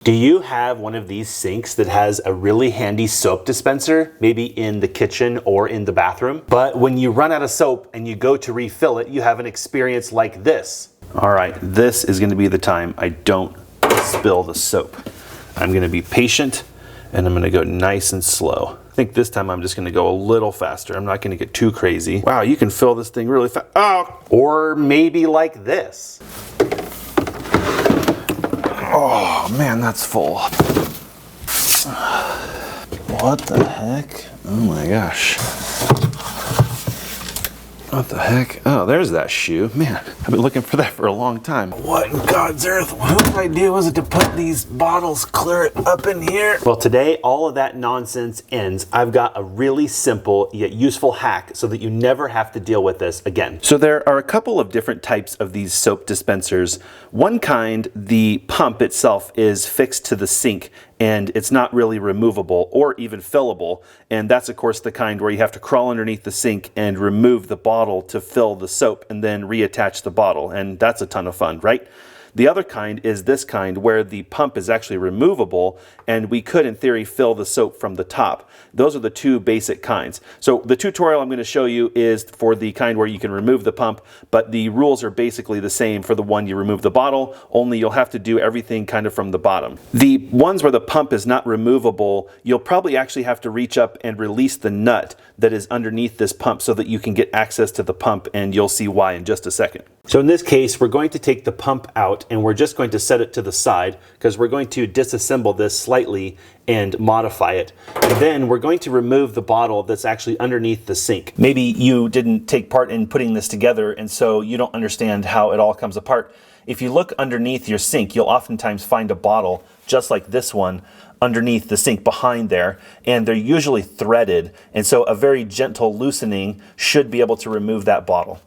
Do you have one of these sinks that has a really handy soap dispenser, maybe in the kitchen or in the bathroom? But when you run out of soap and you go to refill it, you have an experience like this. All right, this is gonna be the time I don't spill the soap. I'm gonna be patient and I'm gonna go nice and slow. I think this time I'm just gonna go a little faster. I'm not gonna get too crazy. Wow, you can fill this thing really fast. Oh! Or maybe like this. Oh man, that's full. What the heck? Oh my gosh. What the heck? Oh, there's that shoe. Man, I've been looking for that for a long time. What in God's earth? Whose idea was it to put these bottles clear it up in here? Well, today all of that nonsense ends. I've got a really simple yet useful hack so that you never have to deal with this again. So there are a couple of different types of these soap dispensers. One kind, the pump itself is fixed to the sink and it's not really removable or even fillable. And that's of course the kind where you have to crawl underneath the sink and remove the bottle to fill the soap and then reattach the bottle. And that's a ton of fun, right? The other kind is this kind where the pump is actually removable and we could in theory fill the soap from the top. Those are the two basic kinds. So the tutorial I'm going to show you is for the kind where you can remove the pump, but the rules are basically the same for the one you remove the bottle, only you'll have to do everything kind of from the bottom. The ones where the pump is not removable, you'll probably actually have to reach up and release the nut that is underneath this pump so that you can get access to the pump, and you'll see why in just a second. So in this case, we're going to take the pump out and we're just going to set it to the side because we're going to disassemble this slightly and modify it. And then we're going to remove the bottle that's actually underneath the sink. Maybe you didn't take part in putting this together and so you don't understand how it all comes apart. If you look underneath your sink, you'll oftentimes find a bottle just like this one underneath the sink behind there, and they're usually threaded, and so a very gentle loosening should be able to remove that bottle.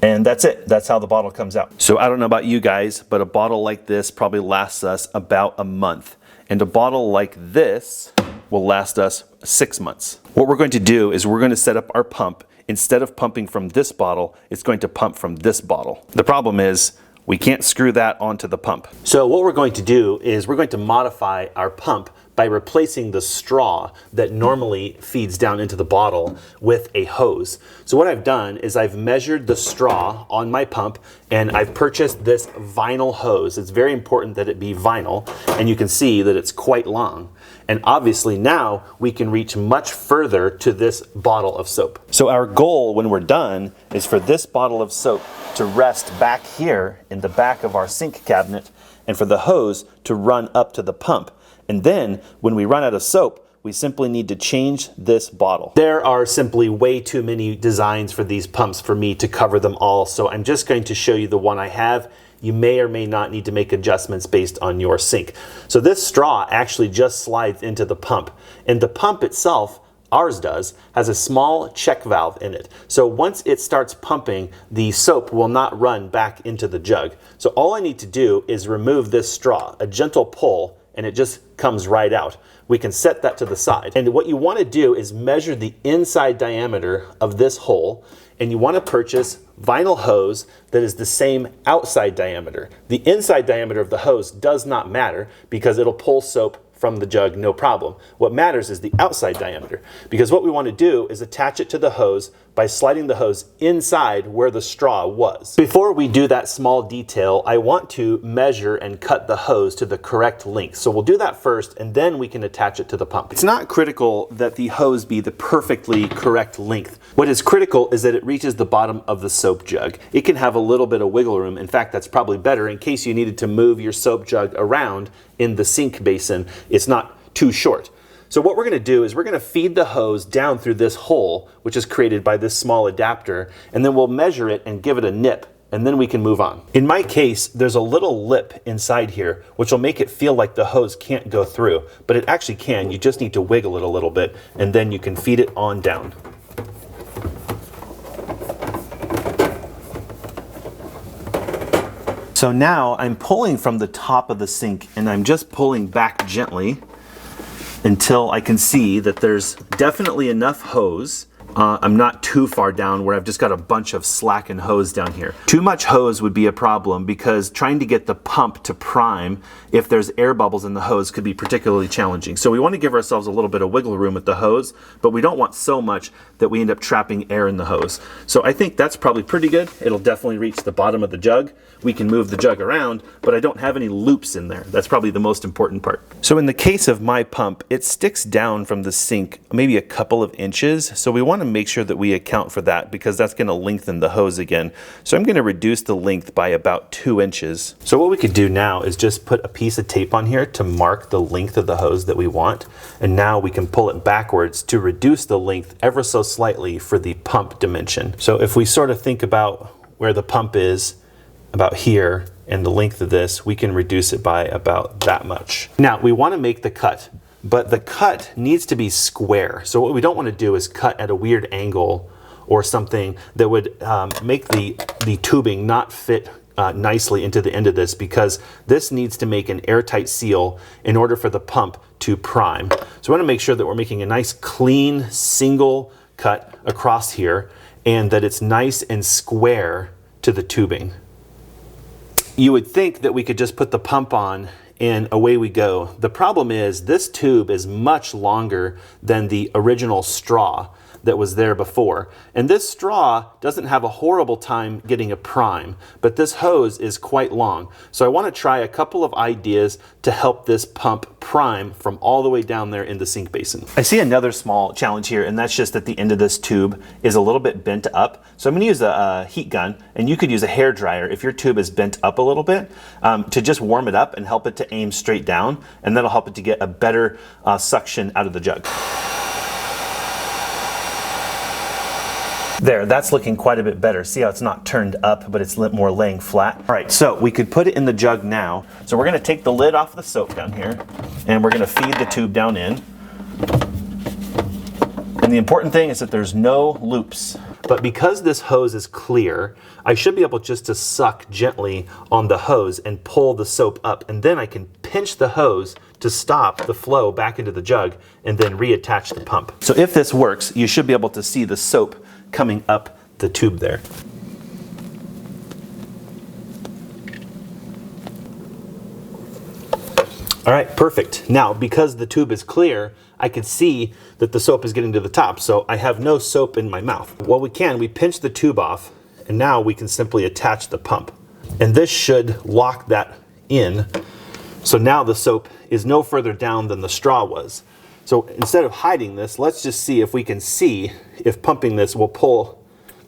And that's it. That's how the bottle comes out. So I don't know about you guys, but a bottle like this probably lasts us about a month. And a bottle like this will last us 6 months. What we're going to do is we're going to set up our pump. Instead of pumping from this bottle, it's going to pump from this bottle. The problem is we can't screw that onto the pump. So what we're going to do is we're going to modify our pump by replacing the straw that normally feeds down into the bottle with a hose. So what I've done is I've measured the straw on my pump and I've purchased this vinyl hose. It's very important that it be vinyl, and you can see that it's quite long. And obviously now we can reach much further to this bottle of soap. So our goal when we're done is for this bottle of soap to rest back here in the back of our sink cabinet and for the hose to run up to the pump. And then when we run out of soap, we simply need to change this bottle. There are simply way too many designs for these pumps for me to cover them all, so I'm just going to show you the one I have. You may or may not need to make adjustments based on your sink. So this straw actually just slides into the pump, and the pump itself, ours does, has a small check valve in it. So once it starts pumping, the soap will not run back into the jug. So all I need to do is remove this straw, a gentle pull, and it just comes right out. We can set that to the side. And what you want to do is measure the inside diameter of this hole, and you want to purchase vinyl hose that is the same outside diameter. The inside diameter of the hose does not matter because it'll pull soap from the jug, no problem. What matters is the outside diameter, because what we want to do is attach it to the hose by sliding the hose inside where the straw was. Before we do that small detail, I want to measure and cut the hose to the correct length. So we'll do that first, and then we can attach it to the pump. It's not critical that the hose be the perfectly correct length. What is critical is that it reaches the bottom of the soap jug. It can have a little bit of wiggle room. In fact, that's probably better in case you needed to move your soap jug around in the sink basin. It's not too short. So what we're going to do is we're going to feed the hose down through this hole, which is created by this small adapter, and then we'll measure it and give it a nip, and then we can move on. In my case, there's a little lip inside here, which will make it feel like the hose can't go through, but it actually can. You just need to wiggle it a little bit, and then you can feed it on down. So now I'm pulling from the top of the sink, and I'm just pulling back gently until I can see that there's definitely enough hose I'm not too far down where I've just got a bunch of slackened hose down here. Too much hose would be a problem because trying to get the pump to prime if there's air bubbles in the hose could be particularly challenging. So we want to give ourselves a little bit of wiggle room with the hose, but we don't want so much that we end up trapping air in the hose. So I think that's probably pretty good. It'll definitely reach the bottom of the jug. We can move the jug around, but I don't have any loops in there. That's probably the most important part. So in the case of my pump, it sticks down from the sink maybe a couple of inches. So we want to make sure that we account for that because that's going to lengthen the hose again. So I'm going to reduce the length by about 2 inches. So what we could do now is just put a piece of tape on here to mark the length of the hose that we want. And now we can pull it backwards to reduce the length ever so slightly for the pump dimension. So if we sort of think about where the pump is, about here, and the length of this, we can reduce it by about that much. Now we want to make the cut, but the cut needs to be square. So what we don't want to do is cut at a weird angle or something that would make the tubing not fit nicely into the end of this, because this needs to make an airtight seal in order for the pump to prime. So we want to make sure that we're making a nice clean single cut across here and that it's nice and square to the tubing. You would think that we could just put the pump on and away we go. The problem is this tube is much longer than the original straw that was there before. And this straw doesn't have a horrible time getting a prime, but this hose is quite long. So I want to try a couple of ideas to help this pump prime from all the way down there in the sink basin. I see another small challenge here, and that's just that the end of this tube is a little bit bent up. So I'm going to use a heat gun, and you could use a hair dryer if your tube is bent up a little bit to just warm it up and help it to aim straight down, and that'll help it to get a better suction out of the jug. There, that's looking quite a bit better. See how it's not turned up, but it's more laying flat? All right, so we could put it in the jug now. So we're gonna take the lid off the soap down here, and we're gonna feed the tube down in. And the important thing is that there's no loops. But because this hose is clear, I should be able just to suck gently on the hose and pull the soap up, and then I can pinch the hose to stop the flow back into the jug and then reattach the pump. So if this works, you should be able to see the soap coming up the tube there. All right, perfect. Now, because the tube is clear, I can see that the soap is getting to the top, so I have no soap in my mouth. Well, we pinch the tube off, and now we can simply attach the pump. And this should lock that in, so now the soap is no further down than the straw was. So instead of hiding this, let's just see if we can see if pumping this will pull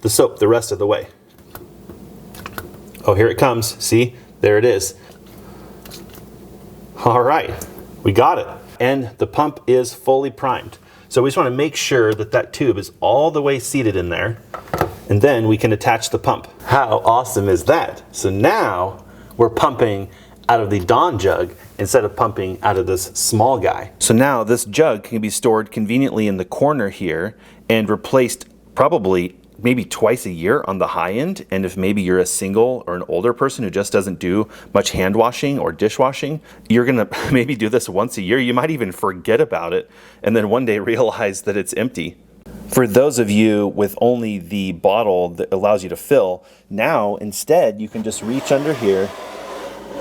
the soap the rest of the way. Oh, here it comes. See, there it is. All right, we got it. And the pump is fully primed. So we just want to make sure that that tube is all the way seated in there, and then we can attach the pump. How awesome is that? So now we're pumping out of the Dawn jug instead of pumping out of this small guy. So now this jug can be stored conveniently in the corner here and replaced probably maybe twice a year on the high end. And if maybe you're a single or an older person who just doesn't do much hand washing or dishwashing, you're gonna maybe do this once a year. You might even forget about it and then one day realize that it's empty. For those of you with only the bottle that allows you to fill, now instead you can just reach under here,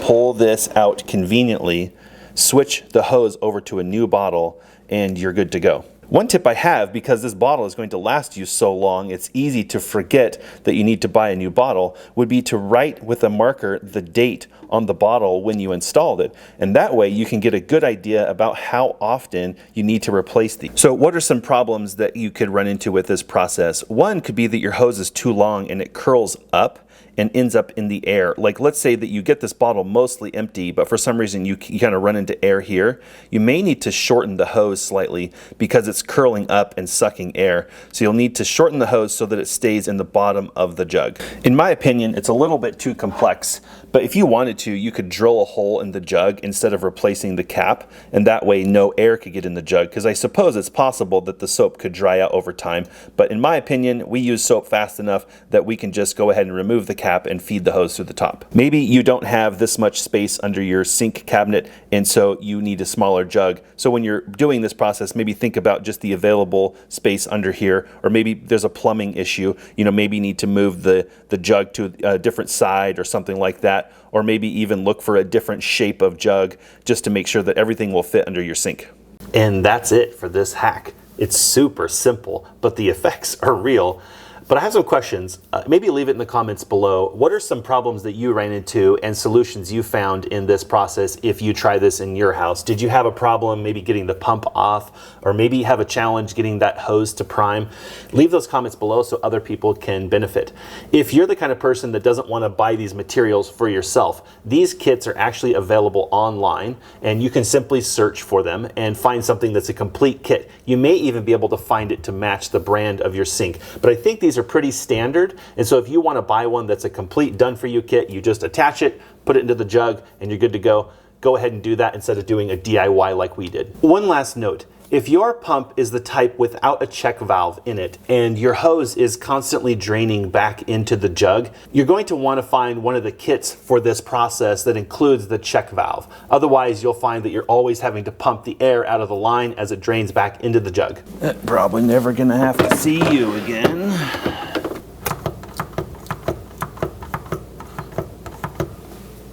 pull this out conveniently, switch the hose over to a new bottle, and you're good to go. One tip I have, because this bottle is going to last you so long, it's easy to forget that you need to buy a new bottle, would be to write with a marker the date on the bottle when you installed it. And that way you can get a good idea about how often you need to replace these. So what are some problems that you could run into with this process? One could be that your hose is too long and it curls up and ends up in the air. Like let's say that you get this bottle mostly empty, but for some reason you kind of run into air here. You may need to shorten the hose slightly because it's curling up and sucking air. So you'll need to shorten the hose so that it stays in the bottom of the jug. In my opinion, it's a little bit too complex, But if you wanted to, you could drill a hole in the jug instead of replacing the cap, and that way no air could get in the jug, because I suppose it's possible that the soap could dry out over time. But in my opinion, we use soap fast enough that we can just go ahead and remove the cap and feed the hose through the top. Maybe you don't have this much space under your sink cabinet, and so you need a smaller jug. So when you're doing this process, maybe think about just the available space under here, or maybe there's a plumbing issue. You know, maybe you need to move the jug to a different side or something like that, or maybe even look for a different shape of jug just to make sure that everything will fit under your sink. And that's it for this hack. It's super simple, but the effects are real. But I have some questions. Maybe leave it in the comments below. What are some problems that you ran into and solutions you found in this process if you try this in your house? Did you have a problem maybe getting the pump off, or maybe you have a challenge getting that hose to prime? Leave those comments below so other people can benefit. If you're the kind of person that doesn't want to buy these materials for yourself, these kits are actually available online, and you can simply search for them and find something that's a complete kit. You may even be able to find it to match the brand of your sink. But I think these are pretty standard, and so if you want to buy one that's a complete done-for-you kit, you just attach it, put it into the jug, and you're good to go. Go ahead and do that instead of doing a DIY like we did. One last note. If your pump is the type without a check valve in it and your hose is constantly draining back into the jug, you're going to want to find one of the kits for this process that includes the check valve. Otherwise, you'll find that you're always having to pump the air out of the line as it drains back into the jug. Probably never gonna have to see you again.